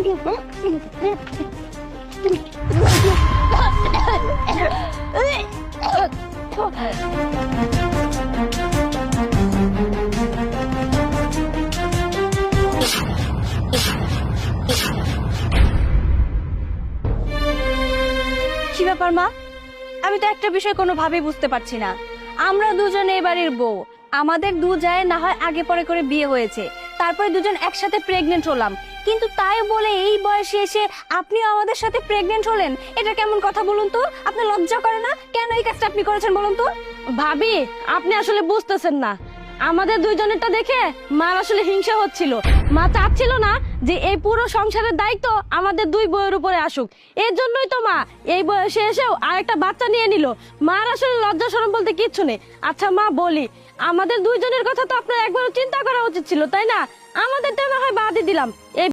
কি ব্যাপার মা? আমি তো একটা বিষয় কোনোভাবেই বুঝতে পারছি না। আমরা দুজনে এবারের বউ, আমাদের দু যায় না হয় আগে পরে করে বিয়ে হয়েছে, তারপরে দুজন একসাথে প্রেগনেন্ট হলাম, কিন্তু তাই বলে এই বয়সে এসে আপনিও আমাদের সাথে প্রেগনেন্ট হলেন, এটা কেমন কথা বলুন তো? আপনার লজ্জা করে না? কেন এই কাজটা আপনি করেছেন বলুন তো? ভাবি, আপনি আসলে বুঝতেছেন না, আমাদের দুইজনেরটা দেখে মার আসলে হিংসা হচ্ছিল। মা চাচ্ছিল না যে এই পুরো সংসারের দায়িত্ব আমাদের দুই বউয়ের উপরে আসুক। এর জন্যই তো মা এই বয়সে এসেও আরেকটা বাচ্চা নিয়ে নিল। মার আসলে লজ্জা শরম বলতে কিচ্ছু নেই। আচ্ছা মা বলি, আমাদের দুইজনের কথা তো আপনার একবারও চিন্তা করা উচিত ছিল, তাই না? আমাদেরটা না হয় বাদই দিলাম, এই